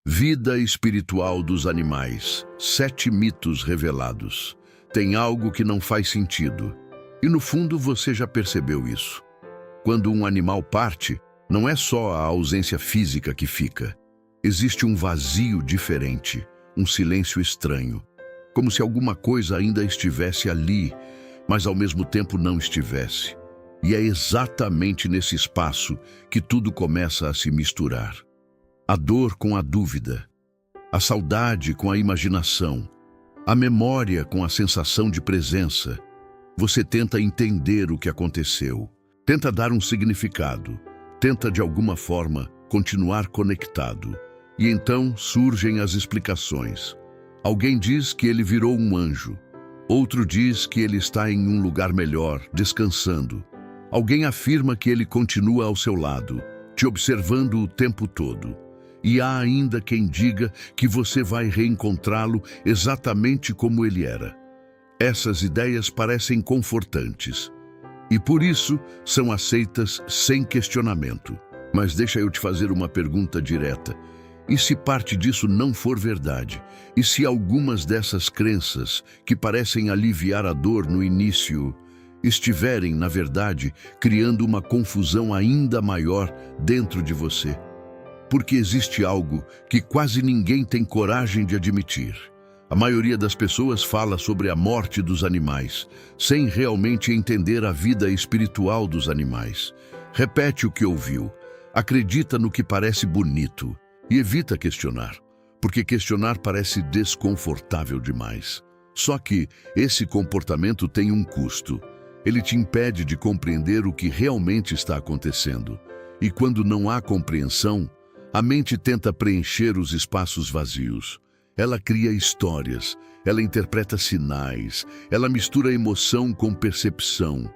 Vida espiritual dos animais. 7 mitos revelados. Tem algo que não faz sentido. E no fundo você já percebeu isso. Quando um animal parte, não é só a ausência física que fica. Existe um vazio diferente, um silêncio estranho. Como se alguma coisa ainda estivesse ali, mas ao mesmo tempo não estivesse. E é exatamente nesse espaço que tudo começa a se misturar. A dor com a dúvida, a saudade com a imaginação, a memória com a sensação de presença. Você tenta entender o que aconteceu, tenta dar um significado, tenta de alguma forma continuar conectado. E então surgem as explicações. Alguém diz que ele virou um anjo, outro diz que ele está em um lugar melhor, descansando. Alguém afirma que ele continua ao seu lado, te observando o tempo todo. E há ainda quem diga que você vai reencontrá-lo exatamente como ele era. Essas ideias parecem confortantes e por isso são aceitas sem questionamento. Mas deixa eu te fazer uma pergunta direta. E se parte disso não for verdade? E se algumas dessas crenças, que parecem aliviar a dor no início, estiverem, na verdade, criando uma confusão ainda maior dentro de você? Porque existe algo que quase ninguém tem coragem de admitir. A maioria das pessoas fala sobre a morte dos animais, sem realmente entender a vida espiritual dos animais. Repete o que ouviu, acredita no que parece bonito e evita questionar, porque questionar parece desconfortável demais. Só que esse comportamento tem um custo. Ele te impede de compreender o que realmente está acontecendo. E quando não há compreensão, a mente tenta preencher os espaços vazios. Ela cria histórias, ela interpreta sinais, ela mistura emoção com percepção.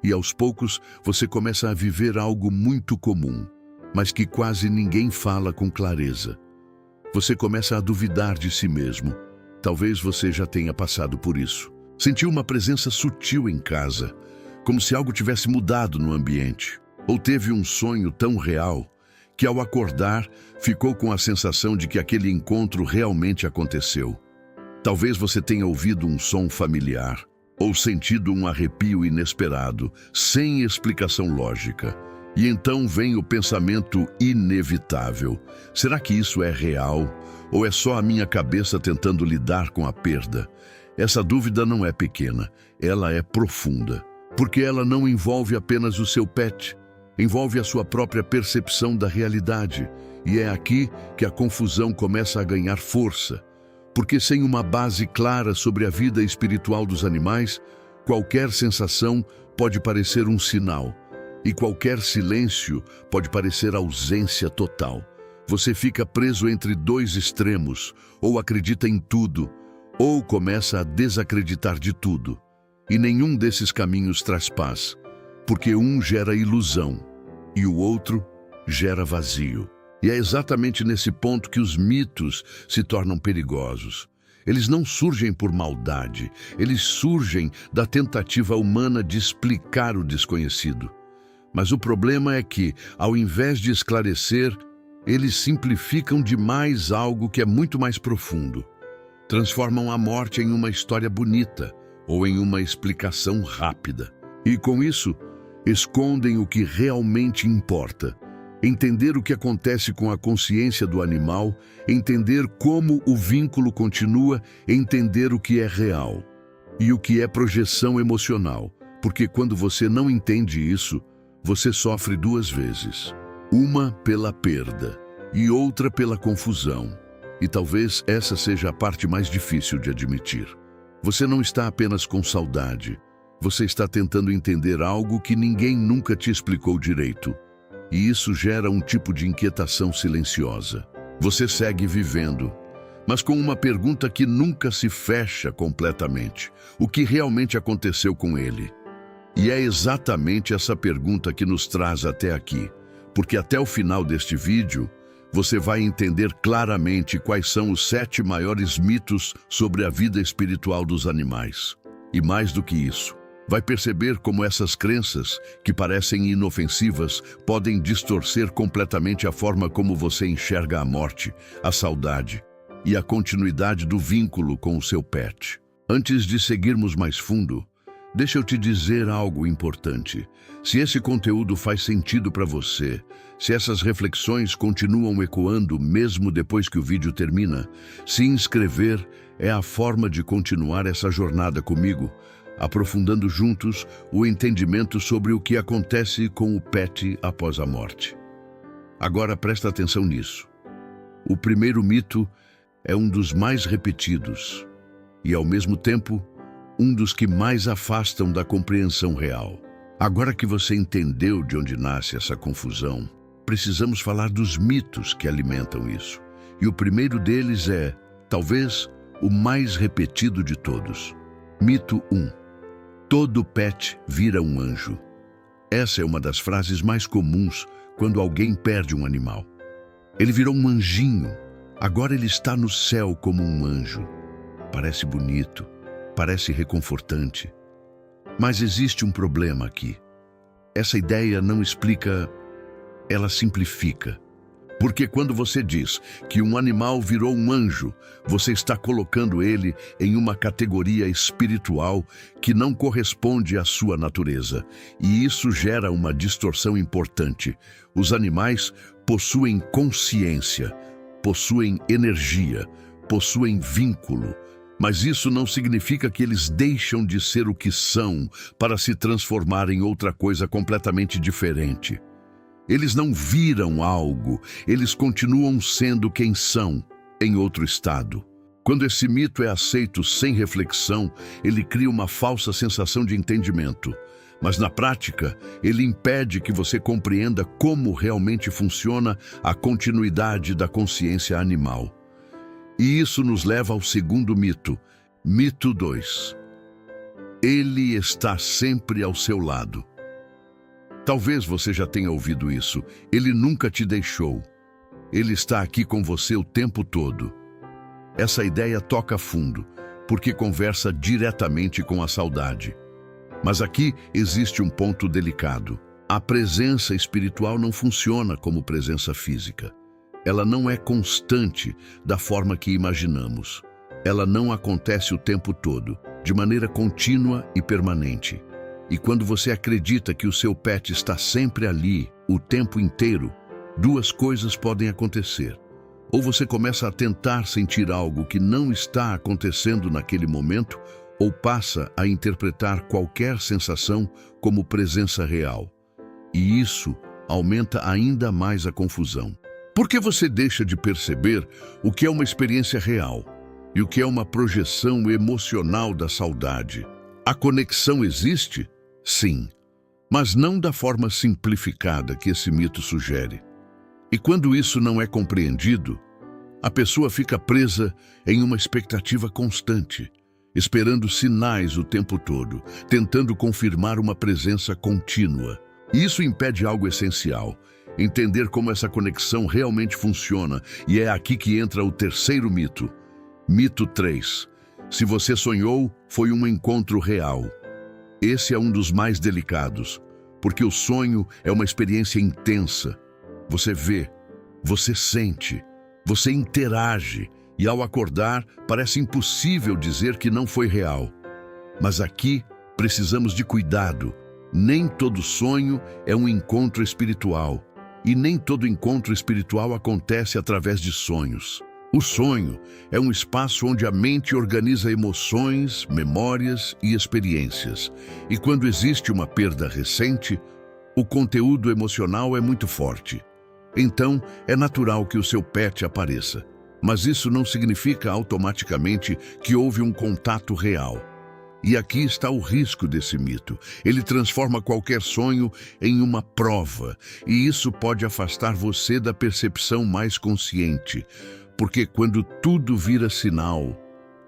E aos poucos você começa a viver algo muito comum, mas que quase ninguém fala com clareza. Você começa a duvidar de si mesmo. Talvez você já tenha passado por isso. Sentiu uma presença sutil em casa, como se algo tivesse mudado no ambiente. Ou teve um sonho tão real que ao acordar, ficou com a sensação de que aquele encontro realmente aconteceu. Talvez você tenha ouvido um som familiar, ou sentido um arrepio inesperado, sem explicação lógica. E então vem o pensamento inevitável. Será que isso é real? Ou é só a minha cabeça tentando lidar com a perda? Essa dúvida não é pequena, ela é profunda. Porque ela não envolve apenas o seu pet, envolve a sua própria percepção da realidade. E é aqui que a confusão começa a ganhar força. Porque sem uma base clara sobre a vida espiritual dos animais, qualquer sensação pode parecer um sinal. E qualquer silêncio pode parecer ausência total. Você fica preso entre 2 extremos, ou acredita em tudo, ou começa a desacreditar de tudo. E nenhum desses caminhos traz paz. Porque um gera ilusão e o outro gera vazio. E é exatamente nesse ponto que os mitos se tornam perigosos. Eles não surgem por maldade, eles surgem da tentativa humana de explicar o desconhecido. Mas o problema é que, ao invés de esclarecer, eles simplificam demais algo que é muito mais profundo. Transformam a morte em uma história bonita ou em uma explicação rápida. E com isso, escondem o que realmente importa. Entender o que acontece com a consciência do animal, entender como o vínculo continua, entender o que é real e o que é projeção emocional. Porque quando você não entende isso, você sofre 2 vezes. Uma pela perda e outra pela confusão. E talvez essa seja a parte mais difícil de admitir. Você não está apenas com saudade. Você está tentando entender algo que ninguém nunca te explicou direito. E isso gera um tipo de inquietação silenciosa. Você segue vivendo, mas com uma pergunta que nunca se fecha completamente. O que realmente aconteceu com ele? E é exatamente essa pergunta que nos traz até aqui. Porque até o final deste vídeo, você vai entender claramente quais são os 7 maiores mitos sobre a vida espiritual dos animais. E mais do que isso, Vai perceber como essas crenças, que parecem inofensivas, podem distorcer completamente a forma como você enxerga a morte, a saudade e a continuidade do vínculo com o seu pet. Antes de seguirmos mais fundo, deixa eu te dizer algo importante. Se esse conteúdo faz sentido para você, se essas reflexões continuam ecoando mesmo depois que o vídeo termina, se inscrever é a forma de continuar essa jornada comigo, aprofundando juntos o entendimento sobre o que acontece com o pet após a morte. Agora presta atenção nisso. O primeiro mito é um dos mais repetidos e, ao mesmo tempo, um dos que mais afastam da compreensão real. Agora que você entendeu de onde nasce essa confusão, precisamos falar dos mitos que alimentam isso. E o primeiro deles é, talvez, o mais repetido de todos. Mito 1. Todo pet vira um anjo. Essa é uma das frases mais comuns quando alguém perde um animal. Ele virou um anjinho. Agora ele está no céu como um anjo. Parece bonito, parece reconfortante. Mas existe um problema aqui. Essa ideia não explica, ela simplifica. Porque quando você diz que um animal virou um anjo, você está colocando ele em uma categoria espiritual que não corresponde à sua natureza. E isso gera uma distorção importante. Os animais possuem consciência, possuem energia, possuem vínculo. Mas isso não significa que eles deixam de ser o que são para se transformar em outra coisa completamente diferente. Eles não viram algo, eles continuam sendo quem são, em outro estado. Quando esse mito é aceito sem reflexão, ele cria uma falsa sensação de entendimento. Mas na prática, ele impede que você compreenda como realmente funciona a continuidade da consciência animal. E isso nos leva ao segundo mito, mito 2. Ele está sempre ao seu lado. Talvez você já tenha ouvido isso. Ele nunca te deixou. Ele está aqui com você o tempo todo. Essa ideia toca fundo, porque conversa diretamente com a saudade. Mas aqui existe um ponto delicado. A presença espiritual não funciona como presença física. Ela não é constante da forma que imaginamos. Ela não acontece o tempo todo, de maneira contínua e permanente. E quando você acredita que o seu pet está sempre ali, o tempo inteiro, duas coisas podem acontecer. Ou você começa a tentar sentir algo que não está acontecendo naquele momento, ou passa a interpretar qualquer sensação como presença real. E isso aumenta ainda mais a confusão. Porque você deixa de perceber o que é uma experiência real e o que é uma projeção emocional da saudade. A conexão existe? Sim, mas não da forma simplificada que esse mito sugere. E quando isso não é compreendido, a pessoa fica presa em uma expectativa constante, esperando sinais o tempo todo, tentando confirmar uma presença contínua. E isso impede algo essencial: entender como essa conexão realmente funciona, e é aqui que entra o terceiro mito. Mito 3. Se você sonhou, foi um encontro real. Esse é um dos mais delicados, porque o sonho é uma experiência intensa. Você vê, você sente, você interage, e ao acordar, parece impossível dizer que não foi real. Mas aqui, precisamos de cuidado. Nem todo sonho é um encontro espiritual. E nem todo encontro espiritual acontece através de sonhos. O sonho é um espaço onde a mente organiza emoções, memórias e experiências. E quando existe uma perda recente, o conteúdo emocional é muito forte. Então, é natural que o seu pet apareça. Mas isso não significa automaticamente que houve um contato real. E aqui está o risco desse mito. Ele transforma qualquer sonho em uma prova, e isso pode afastar você da percepção mais consciente, porque quando tudo vira sinal,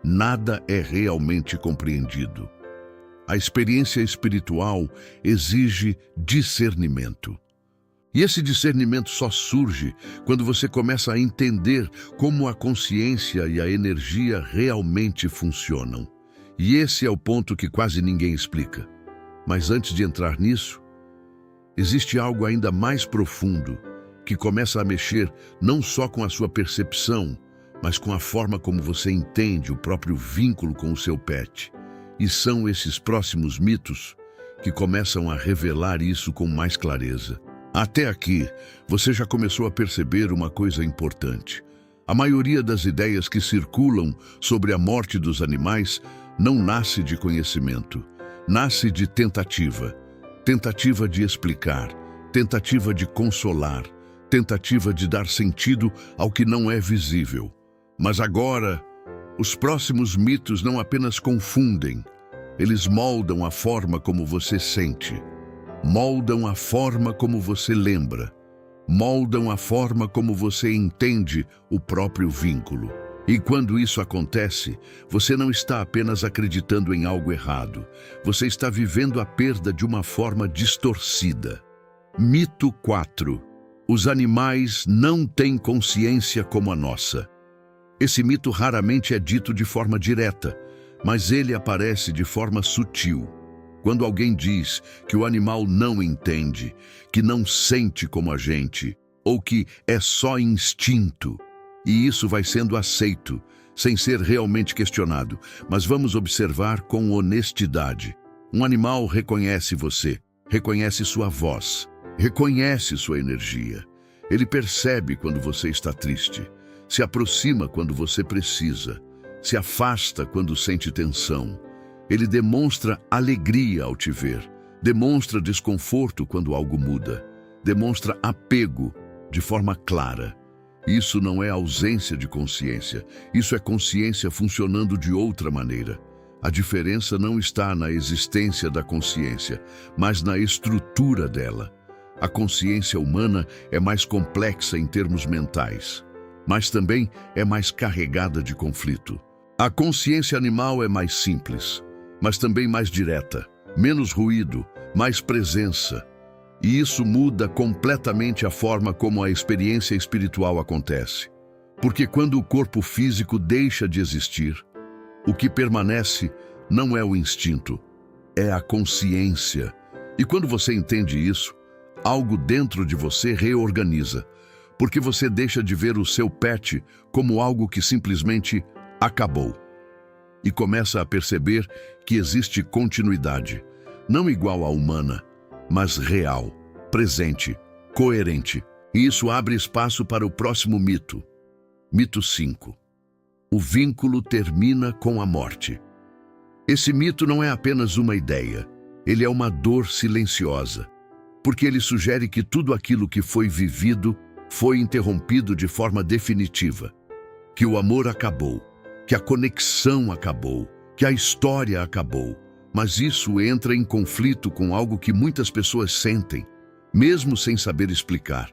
nada é realmente compreendido. A experiência espiritual exige discernimento. E esse discernimento só surge quando você começa a entender como a consciência e a energia realmente funcionam. E esse é o ponto que quase ninguém explica. Mas antes de entrar nisso, existe algo ainda mais profundo que começa a mexer não só com a sua percepção, mas com a forma como você entende o próprio vínculo com o seu pet. E são esses próximos mitos que começam a revelar isso com mais clareza. Até aqui, você já começou a perceber uma coisa importante. A maioria das ideias que circulam sobre a morte dos animais não nasce de conhecimento, nasce de tentativa. Tentativa de explicar, tentativa de consolar, tentativa de dar sentido ao que não é visível. Mas agora, os próximos mitos não apenas confundem, eles moldam a forma como você sente, moldam a forma como você lembra, moldam a forma como você entende o próprio vínculo. E quando isso acontece, você não está apenas acreditando em algo errado, você está vivendo a perda de uma forma distorcida. Mito 4. Os animais não têm consciência como a nossa. Esse mito raramente é dito de forma direta, mas ele aparece de forma sutil. Quando alguém diz que o animal não entende, que não sente como a gente, ou que é só instinto, e isso vai sendo aceito, sem ser realmente questionado. Mas vamos observar com honestidade. Um animal reconhece você, reconhece sua voz, reconhece sua energia. Ele percebe quando você está triste, se aproxima quando você precisa, se afasta quando sente tensão. Ele demonstra alegria ao te ver, demonstra desconforto quando algo muda, demonstra apego de forma clara. Isso não é ausência de consciência, isso é consciência funcionando de outra maneira. A diferença não está na existência da consciência, mas na estrutura dela. A consciência humana é mais complexa em termos mentais, mas também é mais carregada de conflito. A consciência animal é mais simples, mas também mais direta, menos ruído, mais presença. E isso muda completamente a forma como a experiência espiritual acontece. Porque quando o corpo físico deixa de existir, o que permanece não é o instinto, é a consciência. E quando você entende isso, algo dentro de você reorganiza, porque você deixa de ver o seu pet como algo que simplesmente acabou. E começa a perceber que existe continuidade, não igual à humana, mas real, presente, coerente. E isso abre espaço para o próximo mito. Mito 5. O vínculo termina com a morte. Esse mito não é apenas uma ideia, ele é uma dor silenciosa, porque ele sugere que tudo aquilo que foi vivido foi interrompido de forma definitiva, que o amor acabou, que a conexão acabou, que a história acabou. Mas isso entra em conflito com algo que muitas pessoas sentem, mesmo sem saber explicar.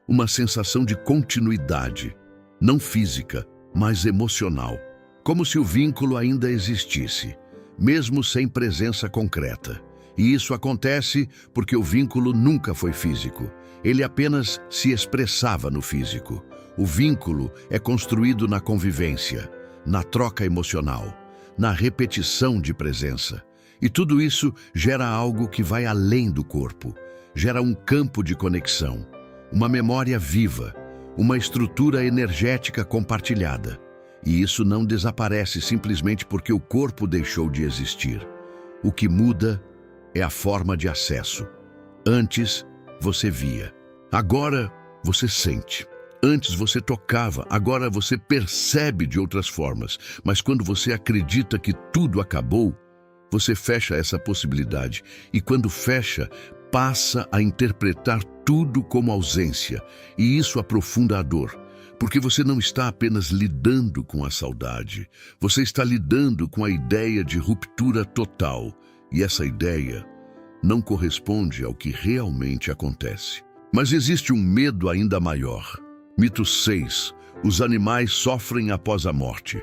Uma sensação de continuidade, não física, mas emocional. Como se o vínculo ainda existisse, mesmo sem presença concreta. E isso acontece porque o vínculo nunca foi físico. Ele apenas se expressava no físico. O vínculo é construído na convivência, na troca emocional, na repetição de presença. E tudo isso gera algo que vai além do corpo, gera um campo de conexão, uma memória viva, uma estrutura energética compartilhada. E isso não desaparece simplesmente porque o corpo deixou de existir. O que muda é a forma de acesso. Antes, você via. Agora, você sente. Antes você tocava, agora você percebe de outras formas. Mas quando você acredita que tudo acabou, você fecha essa possibilidade, e quando fecha, passa a interpretar tudo como ausência, e isso aprofunda a dor, porque você não está apenas lidando com a saudade, você está lidando com a ideia de ruptura total, e essa ideia não corresponde ao que realmente acontece. Mas existe um medo ainda maior. Mito 6. Os animais sofrem após a morte.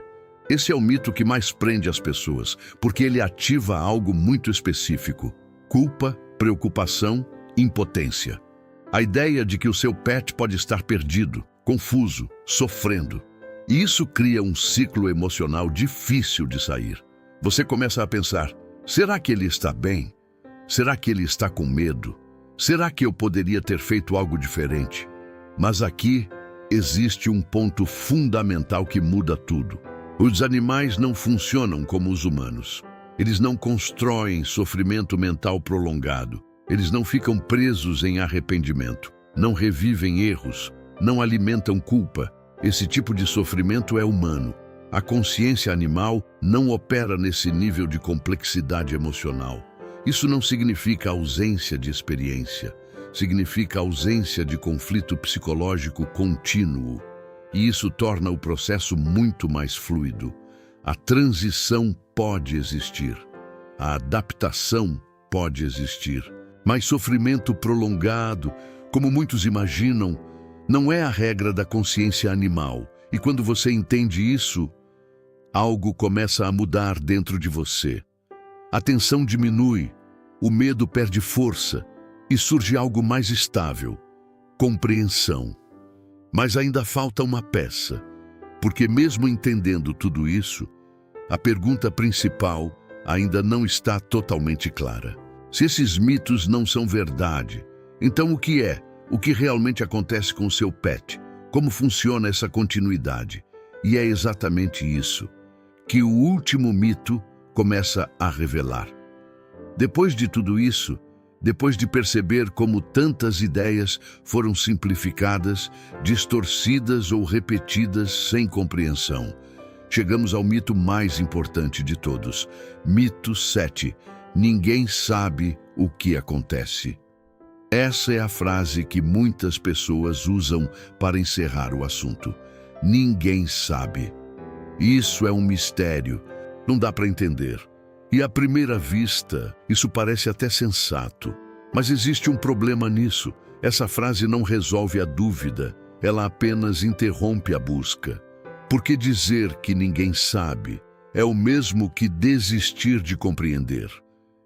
Esse é o mito que mais prende as pessoas, porque ele ativa algo muito específico: culpa, preocupação, impotência. A ideia de que o seu pet pode estar perdido, confuso, sofrendo. E isso cria um ciclo emocional difícil de sair. Você começa a pensar: será que ele está bem? Será que ele está com medo? Será que eu poderia ter feito algo diferente? Mas aqui existe um ponto fundamental que muda tudo. Os animais não funcionam como os humanos. Eles não constroem sofrimento mental prolongado. Eles não ficam presos em arrependimento. Não revivem erros. Não alimentam culpa. Esse tipo de sofrimento é humano. A consciência animal não opera nesse nível de complexidade emocional. Isso não significa ausência de experiência. Significa ausência de conflito psicológico contínuo. E isso torna o processo muito mais fluido. A transição pode existir. A adaptação pode existir. Mas sofrimento prolongado, como muitos imaginam, não é a regra da consciência animal. E quando você entende isso, algo começa a mudar dentro de você. A tensão diminui, o medo perde força e surge algo mais estável: compreensão. Mas ainda falta uma peça, porque mesmo entendendo tudo isso, a pergunta principal ainda não está totalmente clara. Se esses mitos não são verdade, então o que é? O que realmente acontece com o seu pet? Como funciona essa continuidade? E é exatamente isso que o último mito começa a revelar. Depois de tudo isso, depois de perceber como tantas ideias foram simplificadas, distorcidas ou repetidas sem compreensão, chegamos ao mito mais importante de todos. Mito 7. Ninguém sabe o que acontece. Essa é a frase que muitas pessoas usam para encerrar o assunto. Ninguém sabe. Isso é um mistério. Não dá para entender. E à primeira vista, isso parece até sensato. Mas existe um problema nisso. Essa frase não resolve a dúvida. Ela apenas interrompe a busca. Porque dizer que ninguém sabe é o mesmo que desistir de compreender.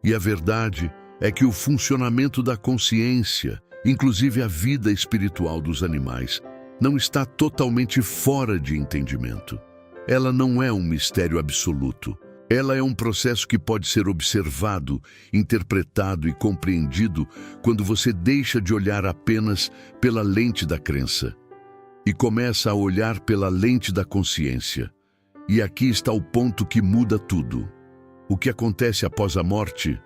E a verdade é que o funcionamento da consciência, inclusive a vida espiritual dos animais, não está totalmente fora de entendimento. Ela não é um mistério absoluto. Ela é um processo que pode ser observado, interpretado e compreendido quando você deixa de olhar apenas pela lente da crença e começa a olhar pela lente da consciência. E aqui está o ponto que muda tudo. O que acontece após a morte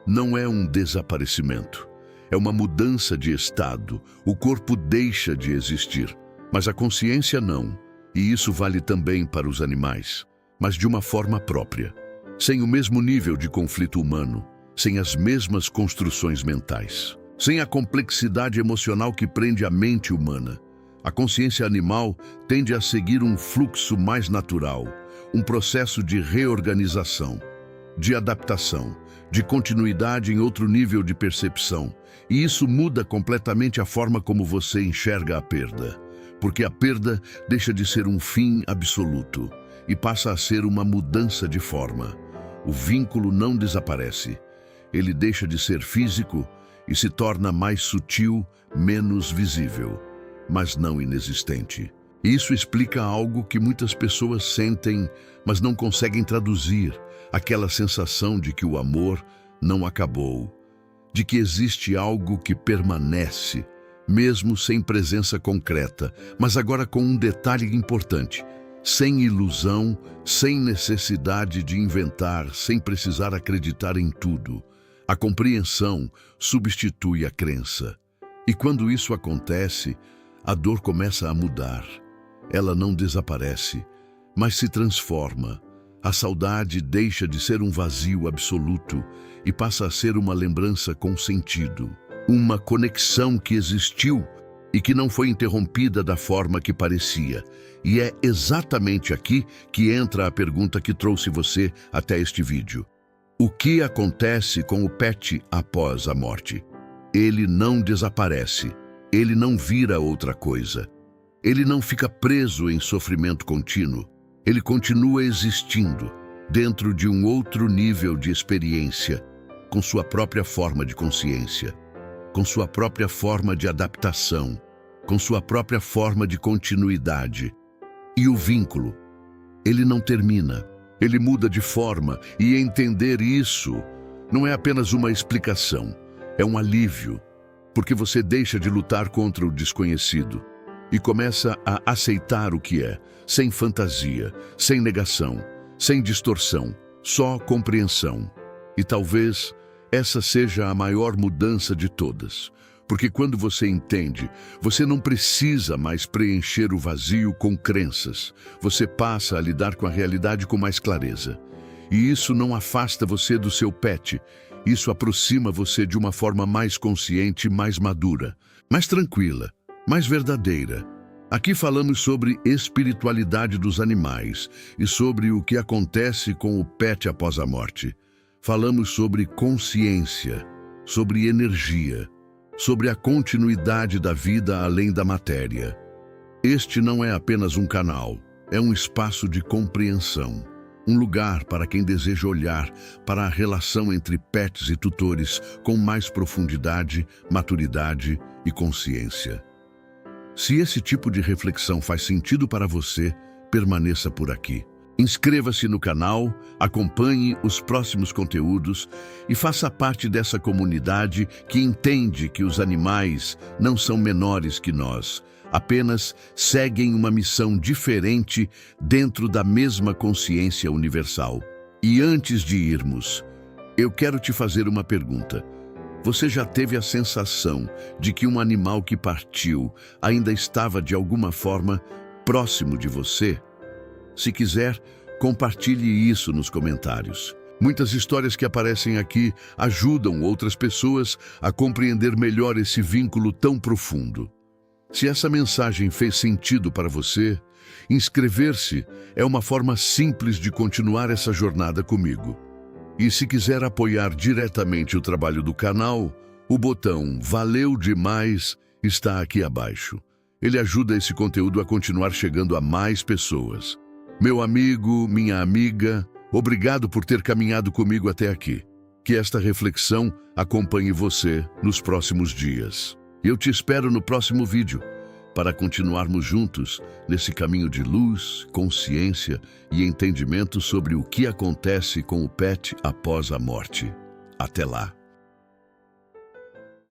não é um desaparecimento. É uma mudança de estado. O corpo deixa de existir, mas a consciência não. E isso vale também para os animais, mas de uma forma própria, sem o mesmo nível de conflito humano, sem as mesmas construções mentais, sem a complexidade emocional que prende a mente humana. A consciência animal tende a seguir um fluxo mais natural, um processo de reorganização, de adaptação, de continuidade em outro nível de percepção. E isso muda completamente a forma como você enxerga a perda, porque a perda deixa de ser um fim absoluto e passa a ser uma mudança de forma. O vínculo não desaparece. Ele deixa de ser físico e se torna mais sutil, menos visível, mas não inexistente. Isso explica algo que muitas pessoas sentem, mas não conseguem traduzir: aquela sensação de que o amor não acabou, de que existe algo que permanece, mesmo sem presença concreta, mas agora com um detalhe importante: sem ilusão, sem necessidade de inventar, sem precisar acreditar em tudo. A compreensão substitui a crença. E quando isso acontece, a dor começa a mudar. Ela não desaparece, mas se transforma. A saudade deixa de ser um vazio absoluto e passa a ser uma lembrança com sentido. Uma conexão que existiu e que não foi interrompida da forma que parecia. E é exatamente aqui que entra a pergunta que trouxe você até este vídeo. O que acontece com o pet após a morte? Ele não desaparece. Ele não vira outra coisa. Ele não fica preso em sofrimento contínuo. Ele continua existindo dentro de um outro nível de experiência, com sua própria forma de consciência, com sua própria forma de adaptação, com sua própria forma de continuidade. E o vínculo, ele não termina, ele muda de forma, e entender isso Não é apenas uma explicação, é um alívio, porque você deixa de lutar contra o desconhecido e começa a aceitar o que é, sem fantasia, sem negação, sem distorção, só compreensão. E talvez essa seja a maior mudança de todas, porque quando você entende, você não precisa mais preencher o vazio com crenças. Você passa a lidar com a realidade com mais clareza. E isso não afasta você do seu pet, isso aproxima você de uma forma mais consciente, mais madura, mais tranquila, mais verdadeira. Aqui falamos sobre espiritualidade dos animais e sobre o que acontece com o pet após a morte. Falamos sobre consciência, sobre energia, sobre a continuidade da vida além da matéria. Este não é apenas um canal, é um espaço de compreensão. Um lugar para quem deseja olhar para a relação entre pets e tutores com mais profundidade, maturidade e consciência. Se esse tipo de reflexão faz sentido para você, permaneça por aqui. Inscreva-se no canal, acompanhe os próximos conteúdos e faça parte dessa comunidade que entende que os animais não são menores que nós, apenas seguem uma missão diferente dentro da mesma consciência universal. E antes de irmos, eu quero te fazer uma pergunta. Você já teve a sensação de que um animal que partiu ainda estava de alguma forma próximo de você? Se quiser, compartilhe isso nos comentários. Muitas histórias que aparecem aqui ajudam outras pessoas a compreender melhor esse vínculo tão profundo. Se essa mensagem fez sentido para você, inscrever-se é uma forma simples de continuar essa jornada comigo. E se quiser apoiar diretamente o trabalho do canal, o botão "Valeu demais" está aqui abaixo. Ele ajuda esse conteúdo a continuar chegando a mais pessoas. Meu amigo, minha amiga, obrigado por ter caminhado comigo até aqui. Que esta reflexão acompanhe você nos próximos dias. Eu te espero no próximo vídeo para continuarmos juntos nesse caminho de luz, consciência e entendimento sobre o que acontece com o pet após a morte. Até lá!